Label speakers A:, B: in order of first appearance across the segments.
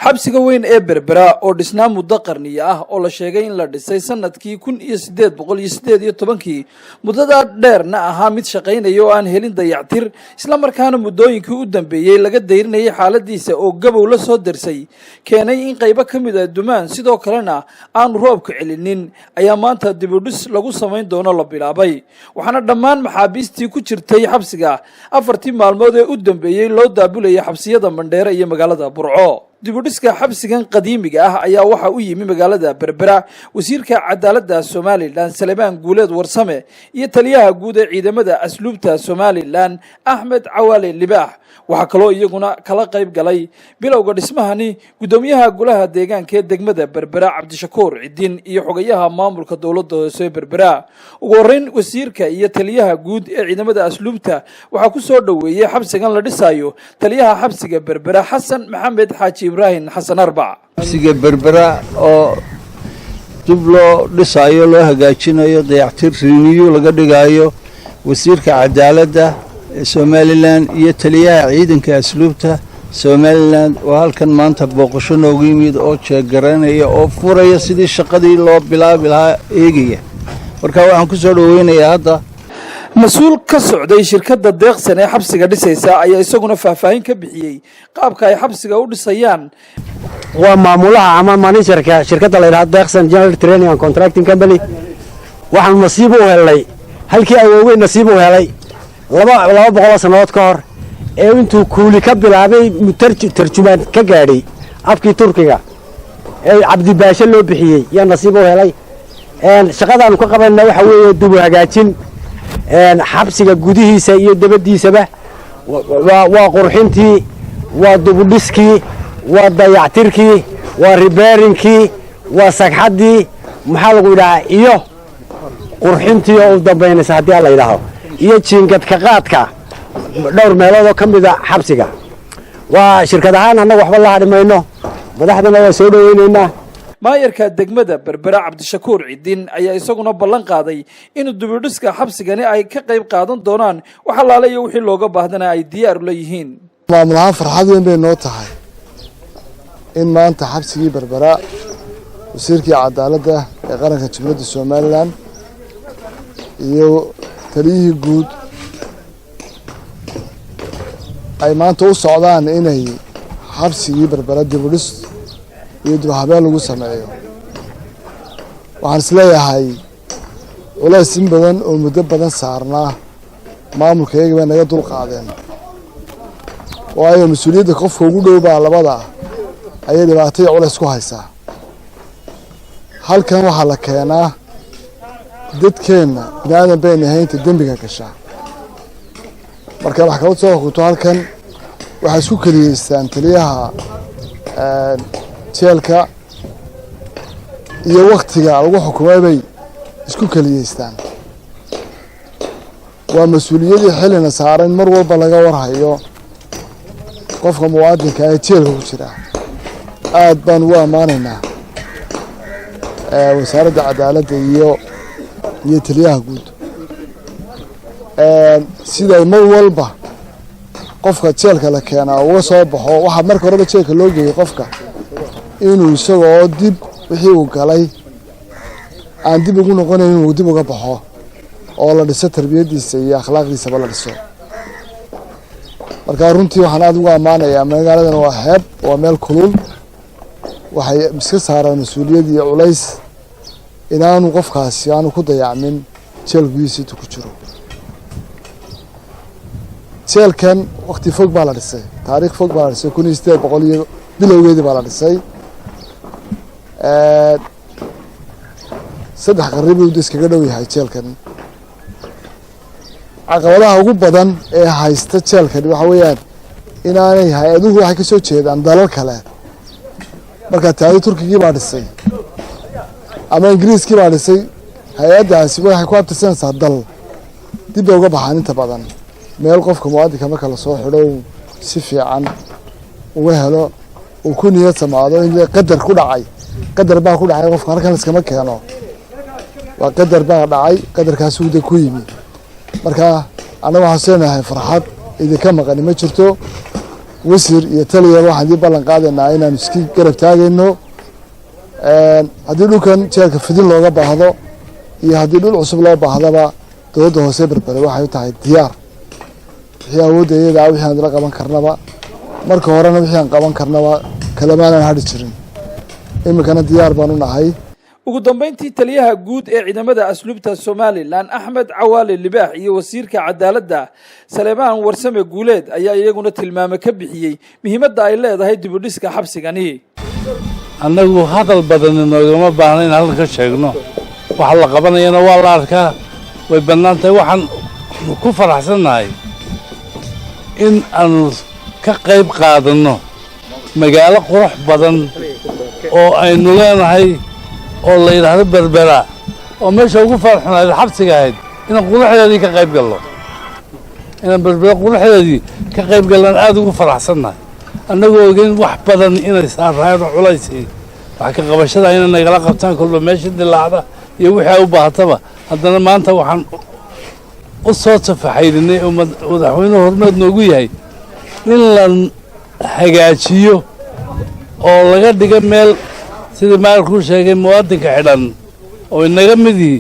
A: xabsiga weyn ee Berbera oo dhisnaa muddo qarniyo ah oo la sheegay in la dhisay sanadkii 1818 muddada dheerna ahaa mid shaqeynaya oo aan helin dayactir isla markaana muddooyinkii u dambeeyay laga dayrinayay xaaladiisa oo gabow la soo darsay keenay in qaybo kamid ah dumaan sidoo kalena aan roobku celinin ayaa maanta dib u dhis lagu sameyn doono la bilaabay waxaana dhammaan maxaabiistii ku jirtay xabsiga afartii maalmood ee u dambeeyay loo daabulayay xabsiyada Mandheera iyo magaalada Burco dib u dhiska xabsigan qadiimiga ah ayaa waxa uu yimi magaalada Berbera wasiirka cadaaladda Soomaaliland Salmaan Guuleed Warsame iyo taliyaha guud ee ciidamada asluubta Soomaaliland Axmed Cawaale Libaax waxa kaloo iyaguna kala qayb galay bilowga dhismahani gudoomiyaha golaha deegaanka ee degmada Berbera Cabdishakuur Cidin iyo xogayaha maamulka dawladda hoose Berbera ugu horeyn wasiirka iyo taliyaha guud ee ciidamada asluubta waxa ku soo dhaweeyay xabsigan la dhisayo taliyaha xabsiga Berbera Xasan Maxamed Xaaji Ibrahim Xasan Arbac
B: xabsiga Berbera oo dib loo dhisayo loo hagaajinayo dayactir riiniyo laga dhigayo wasiirka cadaaladda Soomaaliland iyo taliyaha ciidanka asluubta Soomaaliland oo halkan maanta booqasho noogu yimid oo jeegaranaya oo furaya sidii shaqadii loo bilaabi lahaa eegaya marka waxaan ku soo dhaweynayaa hadda
A: مسؤول كسعودي شركة الدقيق سنة حبسك دسيسا أي يسوقنا فاهين كبحيي قابك أي حبسك أو دسيان
C: ومعمولها عمل ماني شركة اللي الدقيق سنة جنرال ترينينج أند كونتراكتنج كمباني وحن نصيبه هلي هل كي أوي نصيبه هلي لما بقول سنوات كار أنتو كولي كبل عبي ترجمان كجاري أبكي تركيا عبد الباشا اللي بحيي يا نصيبه هلي شغلة أنا كقبل نوح ويا دبو هجاتين xabsiga gudihiisa iyo dabadiisaba waa qurxintii waa dubudhiskii waa dayactirkii waa repairingkii waa sagxadii maxaa lagu yiraahdaa iyo qurxintii oo u dambeynaysa hadii la yiraahdo iyo jiingad ka qaadka dhowr meelood oo kamid ah xabsiga waa shirkadahan anagu waxba la hadhimayno madaxdana waa soo dhaweynaynaa
A: maayarka degmada Berbera Cabdishakuur Cidin ayaa isaguna ballan qaaday in dib u dhiska xabsigani ay ka qayb qaadan doonaan waxa la leeyahay wixii looga baahdana ay diyaar u leeyihiin
D: maamulaha farxad weyn bay noo tahay in maanta xabsigii Berbera wasiirkii cadaaladda ee qaranka Jamhuuriyadda Soomaaliland iyo taliyihii guud ay maanta u socdaan inay xabsigii Berbera dib u dhis iyo habeen lagu sameeyo waxaan isleeyahay culays in badan oo muddo badan saarnaa maamulkayga bay naga dul qaadeen waayo mas'uuliyadda qofka ugu dhow baa labada ayay dhibaato iyo culays ku haysaa halkan waxaa la keenaa dadkeenna bini'aadan bayna haynta dembiga gashaa marka maxkamad soo xukunto halkan waxay isku keliyeystaan taliyaha jeelka iyo waqtiga lagu xukumay bay isku kaliyeystaan waa mas'uuliyadii xilina saaran mar walba laga warhayo qofka muwaadinka ee jeelka ku jira aad baan ugu amaanaynaa wasaaradda cadaaladda iyo taliyaha guud siday mar walba qofka jeelka la keenaa uga soo baxo waxa marka horeba jeelka loo geeyay qofka inuu isagoo dib wixii uu galay aan dib ugu noqonayn inuu dib uga baxo oo la dhiso tarbiyadiisa iyo akhlaaqdiisaba la dhiso marka runtii waxaan aad ugu amaanayaa magaaladan waa xeeb waa meel kulul waxay iska saaraan mas'uuliyad iyo culays inaanu qofkaasi aanu ku dayacmin jeelkiisa intuu ku jiro jeelkan waqti fog baa la dhisay taariikh fog baa la dhisay 1800 bilowgeedii baa la dhisay saddex qarriib uu iskaga dhow yahay jeelkan caqabadaha ugu badan ee haysta jeelkan waxa weeyaan inaanay hay-aduhu waxay ka soo jeedaan dalal kale marka taadi turkigii baa dhisay ama ingiriiskii baa dhisay hay-addaasi waxay ku abtirsanaysaa dal dib uga baxaan inta badan meel qofka muwaadinka marka la soo xidho si fiican uga helo uu ku niyad samaado in qadar ku dhacay qadar baa ku dhacay qofka halkan iskama keeno waa qadar baa dhacay qadarkaas uu ku yimi marka anagu waxaan seenahay farxad idinka maqan ma jirto wasiir iyo taliya waxaan dib ballan qaadaynaa inaan iski garab taagayno haddii dhulkan jeelka fidin looga baahdo iyo haddii dhul cusub loo baahdaba dowladda hoose berbere waxay u tahay diyaar wixii awoodda iyada wixii aan la qaban karnaba marka horena wixii aan qaban karnaba kalamaanaan hadhi jirin iminkana diyaar baan u nahay
A: ugu dambeyntii taliyaha guud ee ciidamada asluubta Somaliland Axmed Cawaale Libaax iyo wasiirka cadaaladda Saleemaan Warsame Guuleed ayaa iyaguna tilmaame ka bixiyay muhiimadda ay leedahay dib u dhiska xabsigani
E: annagu hadal badan noogama baahna in halka sheegno waxa la qabanayana waa la arkaa way bannaantahay waxaan ku faraxsanahay in aan ka qayb qaadano magaalo qurux badan oo aynu leenahay oo la yiraahdo Berbera oo meesha ugu farxanayd xabsiga ahayd inaan quruxdeedii ka qayb galno inaan Berbera quruxdeedii ka qayb galan aad ugu faraxsanahay annagoo ogeyn wax badan inay saarayaan culaysay wax ka qabashada inay nagala qabtaan kulba meesha dilaacda iyo wixii u baahataba haddana maanta waxaan u soo tafaxaynay oo madaxweynuhu hormeed noogu yahay in la hagaajiyo oo laga dhigo meel sidii maalku sheegay muwaadinka xidhan oo inaga midii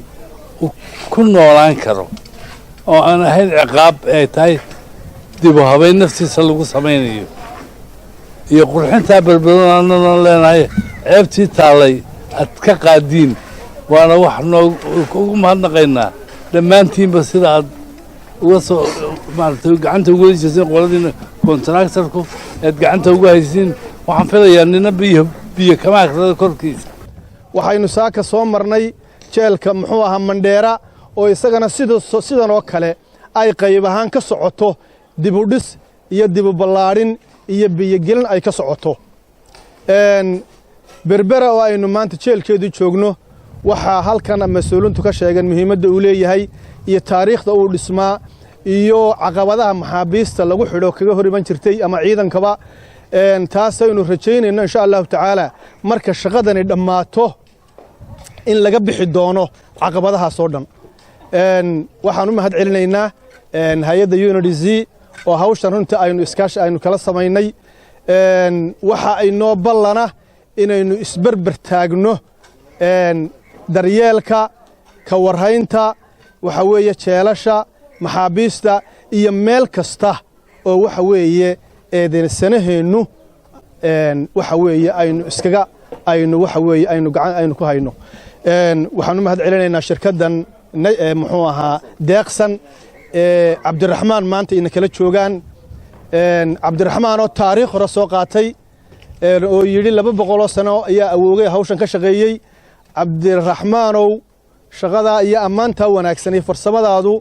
E: ku noolaan karo oo aan ahayn ciqaab ay tahay dib u habeyn naftiisa lagu samaynayo iyo qurxinta Berbera aan leenahay ceebtii taalay ad ka qaadiin waana wax ugu mahadnaqaynaa dhammaantiinba sida aad uga soo maartay gacanta ugu haysiin qoladina contractorku aad gacanta ugu haysiin waxaan filayaa nina biyo kama akrada korkiisa
F: waxaynu saaka soo marnay jeelka muxuu ahaa Mandheera oo isagana sidan oo kale ay qayb ahaan ka socoto dib u dhis iyo dib u ballaarin iyo biyo gelin ay ka socoto Berbera oo aynu maanta jeelkeedu joogno waxa halkan mas'uuliintu ka sheegeen muhiimadda uu leeyahay iyo taariikhda uu dhismaa iyo caqabadaha maxaabiista lagu xidho kaga hor iman jirtay ama ciidankaba taasaynu rajaynayno insha Allah taala marka shaqadani dhammaato in laga bixi doono caqabadaha soo dhan waxaan u mahad celinaynaa hay'adda UNODC oo hawshan runtii aynu iskaashi aynu kala samaynay waxa ay noo ballana inaynu isbarbar taagno daryeelka ka warhaynta waxa weeye jeelasha maxaabiista iyo meel kasta oo waxa weeye eedeysanaheenu waxa weeye aynu iskaga aynu waxa weeye aynu gacan aynu ku hayno waxaan u mahad celinaynaa shirkaddan muxuu ahaa deeqsan Cabdiraxmaan maanta in kala joogaan Cabdiraxmaan oo taariikh hore soo qaatay oo yiri 200 sano ayaa awoogay hawshan ka shaqeeyay Cabdiraxmaanow shaqada iyo ammaanta wanaagsan ee farsamadaadu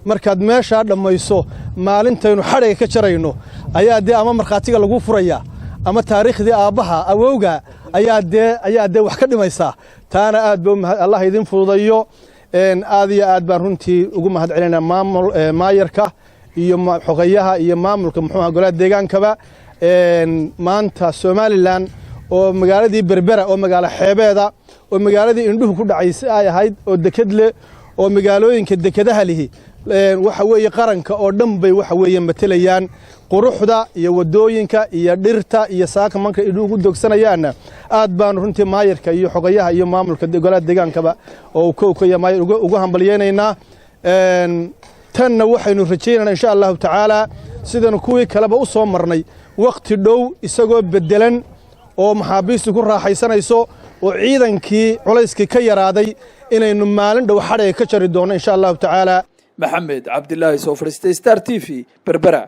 F: markaad meesha dhamayso maalintaynu xadhiga ka jarayno ayaa ama marxaatiga lagu furaya ama taariikhdii aabaha awowga ayaa wax ka dhimaysa taana aad baa Allah idin fududayo aad iyo aad baan runtii ugu mahad celinaa maayarka iyo xogayaha iyo maamulka muxuu golaha deegaankaba maanta Somaliland oo magaaladii Berbera oo magaalo xeebeeda oo magaaladii indhuhu ku dhacaysay ay ahayd oo dekad leh oo magaalooyinka dekadaha lihi waxa weeye qaranka oo dhan bay waxa weeye matelayaan quruxda iyo wadooyinka iyo dhirta iyo saaka manka iduu ugu dogsanayaan aad baan runtii maayarka iyo xogayaha iyo maamulka golaha deegaankaba oo ka maayar ugu hambalyeynayna tanna waxaynu rajaynaynaa insha Allah taala sidan kuwii kaleba u soo marnay waqti dhow isagoo bedelan oo maxaabiistu ku raaxaysanayso oo ciidankii culayskii ka yaraaday inaynu maalin dhow xadhiga ka jari doono insha Allah taala
A: Maxamed Cabdillaahi soo fariistay Star TV Berbera